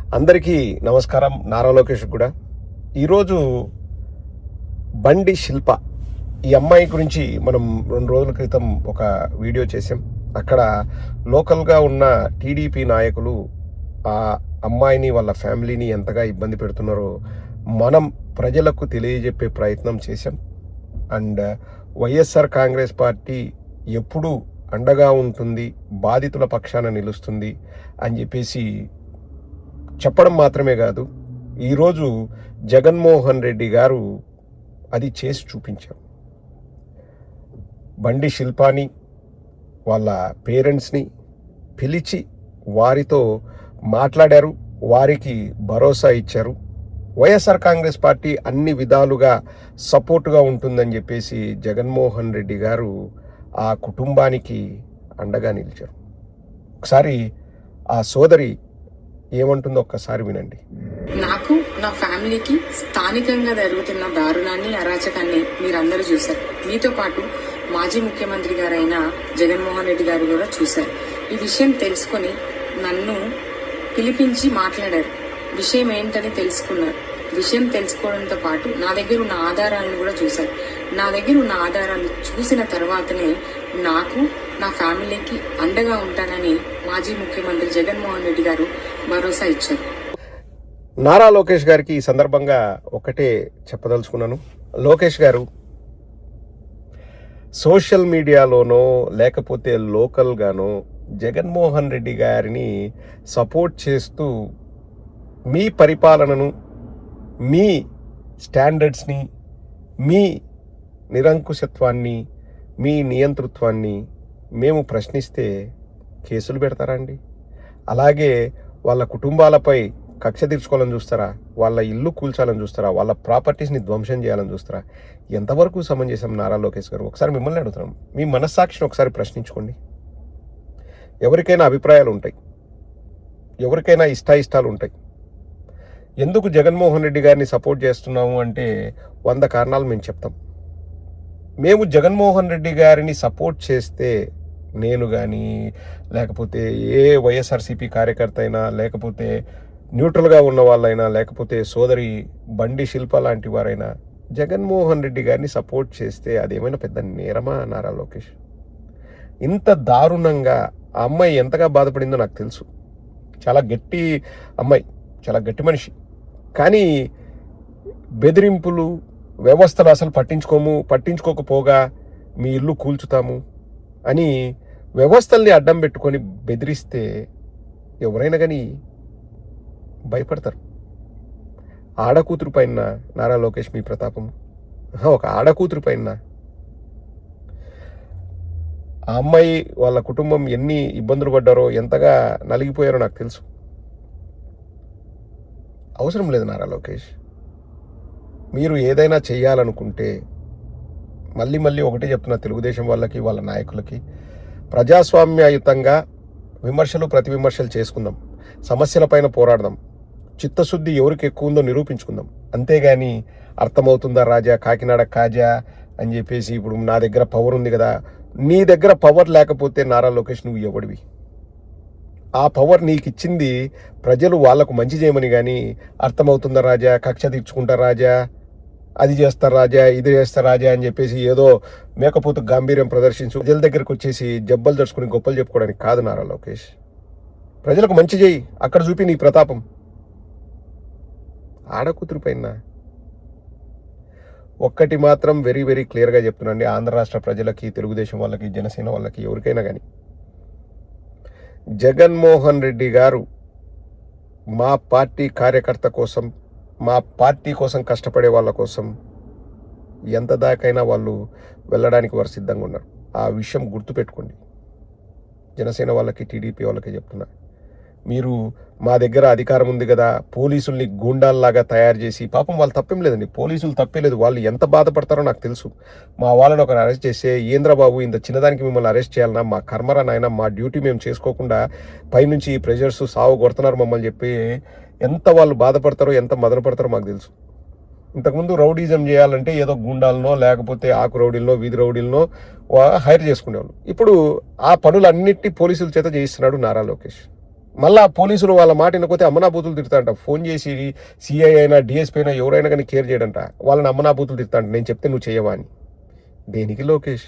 అందరికీ నమస్కారం. నారా లోకేష్ కూడా ఈరోజు బండి శిల్ప ఈ అమ్మాయి గురించి మనం 2 రోజుల క్రితం ఒక వీడియో చేసాం. అక్కడ లోకల్గా ఉన్న టీడీపీ నాయకులు ఆ అమ్మాయిని వాళ్ళ ఫ్యామిలీని ఎంతగా ఇబ్బంది పెడుతున్నారో మనం ప్రజలకు తెలియజెప్పే ప్రయత్నం చేశాం. అండ్ వైఎస్ఆర్ కాంగ్రెస్ పార్టీ ఎప్పుడూ అండగా ఉంటుంది, బాధితుల పక్షాన నిలుస్తుంది అని చెప్పేసి చెప్పడం మాత్రమే కాదు, ఈరోజు జగన్మోహన్ రెడ్డి గారు అది చేసి చూపించారు. బండి శిల్పాని వాళ్ళ పేరెంట్స్ని పిలిచి వారితో మాట్లాడారు, వారికి భరోసా ఇచ్చారు. వైఎస్ఆర్ కాంగ్రెస్ పార్టీ అన్ని విధాలుగా సపోర్టుగా ఉంటుందని చెప్పేసి జగన్మోహన్ రెడ్డి గారు ఆ కుటుంబానికి అండగా నిలిచారు. ఒకసారి ఆ సోదరి ఏమంటుందో ఒక్కసారి వినండి. నాకు నా ఫ్యామిలీకి స్థానికంగా జరుగుతున్న దారుణాన్ని, అరాచకాన్ని మీరందరూ చూశారు. మీతో పాటు మాజీ ముఖ్యమంత్రి గారైన జగన్మోహన్ రెడ్డి గారు కూడా చూశారు. ఈ విషయం తెలుసుకొని నన్ను పిలిపించి మాట్లాడారు. విషయం ఏంటని తెలుసుకున్నారు. విషయం తెలుసుకోవడంతో పాటు నా దగ్గర ఉన్న ఆధారాలను కూడా చూశారు. నా దగ్గర ఉన్న ఆధారాలు చూసిన తర్వాతనే నాకు, నా ఫ్యామిలీకి అండగా ఉంటానని మాజీ ముఖ్యమంత్రి జగన్మోహన్ రెడ్డి గారు భరోసా ఇచ్చారు. నారా లోకేష్ గారికి ఈ సందర్భంగా ఒకటే చెప్పదలుచుకున్నాను. లోకేష్ గారు సోషల్ మీడియాలోనో లేకపోతే లోకల్గానో జగన్మోహన్ రెడ్డి గారిని సపోర్ట్ చేస్తూ మీ పరిపాలనను, మీ స్టాండర్డ్స్ని, మీ నిరంకుశత్వాన్ని, మీ నియంతృత్వాన్ని మేము ప్రశ్నిస్తే కేసులు పెడతారా అండి? అలాగే వాళ్ళ కుటుంబాలపై కక్ష తీర్చుకోవాలని చూస్తారా? వాళ్ళ ఇల్లు కూల్చాలని చూస్తారా? వాళ్ళ ప్రాపర్టీస్ని ధ్వంసం చేయాలని చూస్తారా? ఎంతవరకు సమంజసం నారా లోకేష్ గారు? ఒకసారి మిమ్మల్ని అడుగుతున్నాం, మీ మనస్సాక్షిని ఒకసారి ప్రశ్నించుకోండి. ఎవరికైనా అభిప్రాయాలు ఉంటాయి, ఎవరికైనా ఇష్టాయిష్టాలు ఉంటాయి. ఎందుకు జగన్మోహన్ రెడ్డి గారిని సపోర్ట్ చేస్తున్నాము అంటే 100 కారణాలు మేము చెప్తాం. మేము జగన్మోహన్ రెడ్డి గారిని సపోర్ట్ చేస్తే, నేను కానీ లేకపోతే ఏ వైఎస్ఆర్సీపీ కార్యకర్త అయినా, లేకపోతే న్యూట్రల్గా ఉన్న వాళ్ళైనా, లేకపోతే సోదరి బండి శిల్ప లాంటి వారైనా జగన్మోహన్ రెడ్డి గారిని సపోర్ట్ చేస్తే అదేమైనా పెద్ద నేరమా నారా లోకేష్? ఇంత దారుణంగా ఆ అమ్మాయి ఎంతగా బాధపడిందో నాకు తెలుసు. చాలా గట్టి అమ్మాయి, చాలా గట్టి మనిషి. కానీ బెదిరింపులు, వ్యవస్థలు అసలు పట్టించుకోకపోగా మీ ఇల్లు కూల్చుతాము అని వ్యవస్థల్ని అడ్డం పెట్టుకొని బెదిరిస్తే ఎవరైనా కానీ భయపడతారు. ఆడకూతురు పైన నారా లోకేష్ మీ ప్రతాపం, ఒక ఆడకూతురు పైన ఆ అమ్మాయి వాళ్ళ కుటుంబం ఎన్ని ఇబ్బందులు పడ్డారో, ఎంతగా నలిగిపోయారో నాకు తెలుసు. అవసరం లేదు నారా లోకేష్. మీరు ఏదైనా చేయాలనుకుంటే, మళ్ళీ ఒకటే చెప్తున్నా తెలుగుదేశం వాళ్ళకి, వాళ్ళ నాయకులకి, ప్రజాస్వామ్యయుతంగా విమర్శలు ప్రతి విమర్శలు చేసుకుందాం, సమస్యలపైన పోరాడదాం, చిత్తశుద్ధి ఎవరికి ఎక్కువ ఉందో నిరూపించుకుందాం. అంతేగాని అర్థమవుతుందా రాజా, కాకినాడ కాజా అని చెప్పేసి ఇప్పుడు నా దగ్గర పవర్ ఉంది కదా, నీ దగ్గర పవర్ లేకపోతే నారా లోకేష్ నువ్వు ఎవడివి? ఆ పవర్ నీకు ఇచ్చింది ప్రజలు వాళ్ళకు మంచి చేయమని. కానీ అర్థమవుతుందా రాజా, కక్ష తీర్చుకుంటా రాజా, అది చేస్తారు రాజా, ఇది చేస్తారు రాజా అని చెప్పేసి ఏదో మేకపోతు గాంభీర్యం ప్రదర్శించు ప్రజల దగ్గరికి వచ్చేసి జబ్బలు తెచ్చుకుని గొప్పలు చెప్పుకోవడానికి కాదు నారా లోకేష్. ప్రజలకు మంచి చేయి, అక్కడ చూపి నీ ప్రతాపం. ఆడకూతురు పైన ఒక్కటి మాత్రం వెరీ క్లియర్గా చెప్తున్నాండి, ఆంధ్ర రాష్ట్ర ప్రజలకి, తెలుగుదేశం వాళ్ళకి, జనసేన వాళ్ళకి, ఎవరికైనా కానీ, జగన్మోహన్ రెడ్డి గారు మా పార్టీ కార్యకర్త కోసం, మా పార్టీ కోసం కష్టపడే వాళ్ళ కోసం ఎంత దాకైనా వాళ్ళు వెళ్ళడానికి వారు సిద్ధంగా ఉన్నారు. ఆ విషయం గుర్తుపెట్టుకోండి. జనసేన వాళ్ళకి, టీడీపీ వాళ్ళకి చెప్తున్నా, మీరు మా దగ్గర అధికారం ఉంది కదా, పోలీసుల్ని గూండాల్లాగా తయారు చేసి, పాపం వాళ్ళు తప్పేం లేదండి, పోలీసులు తప్పేలేదు, వాళ్ళు ఎంత బాధపడతారో నాకు తెలుసు. మా వాళ్ళని ఒకరు అరెస్ట్ చేస్తే, ఏంద్రబాబు ఇంత చిన్నదానికి మిమ్మల్ని అరెస్ట్ చేయాలన్నా, మా కర్మరా నాయన, మా డ్యూటీ మేము చేసుకోకుండా పైనుంచి ప్రెజర్స్ సాగు కొడుతున్నారు మమ్మల్ని చెప్పి ఎంత వాళ్ళు బాధపడతారో, ఎంత మదన పడతారో మాకు తెలుసు. ఇంతకుముందు రౌడీజం చేయాలంటే ఏదో గుండాలనో లేకపోతే ఆకు రౌడీలనో వీధి రౌడీలనో హైర్ చేసుకునేవాళ్ళు. ఇప్పుడు ఆ పనులన్నిటి పోలీసుల చేత చేయిస్తున్నాడు నారా లోకేష్. మళ్ళా పోలీసులు వాళ్ళ మాట వినకపోతే అమ్మనాబూతులు తిడతాంట. ఫోన్ చేసి సిఐ అయినా డిఎస్పీ అయినా ఎవరైనా కానీ కేర్ చేయడంట. వాళ్ళని అమ్మనాబూతులు తిడతాంట. నేను చెప్తే నువ్వు చేయవా అని. దేనికి లోకేష్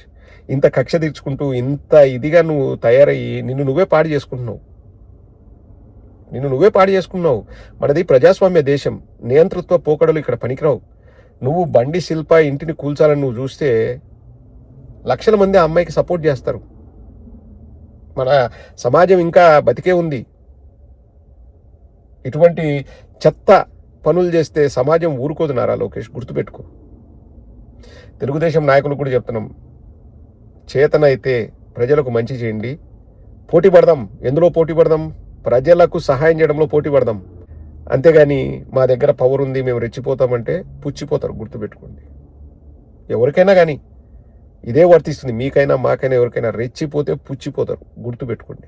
ఇంత కక్ష తీర్చుకుంటూ ఇంత ఇదిగా నువ్వు తయారయ్యి నిన్ను నువ్వే పాడు చేసుకుంటున్నావు. మనది ప్రజాస్వామ్య దేశం. నియంతృత్వ పోకడలు ఇక్కడ పనికిరావు. నువ్వు బండి శిల్ప ఇంటిని కూల్చాలని నువ్వు చూస్తే లక్షల మంది ఆ అమ్మాయికి సపోర్ట్ చేస్తారు. మన సమాజం ఇంకా బతికే ఉంది. ఇటువంటి చెత్త పనులు చేస్తే సమాజం ఊరుకోదు నారా లోకేష్, గుర్తుపెట్టుకో. తెలుగుదేశం నాయకులు కూడా చెప్తున్నాం, చేతనైతే ప్రజలకు మంచి చేయండి. పోటీ పడదాం. ఎందులో పోటీ పడదాం? ప్రజలకు సహాయం చేయడంలో పోటీ పడదాం. అంతేగాని మా దగ్గర పవర్ ఉంది మేము రెచ్చిపోతామంటే పుచ్చిపోతారు, గుర్తుపెట్టుకోండి. ఎవరికైనా కానీ ఇదే వర్తిస్తుంది, మీకైనా మాకైనా ఎవరికైనా. రెచ్చిపోతే పుచ్చిపోతారు, గుర్తుపెట్టుకోండి.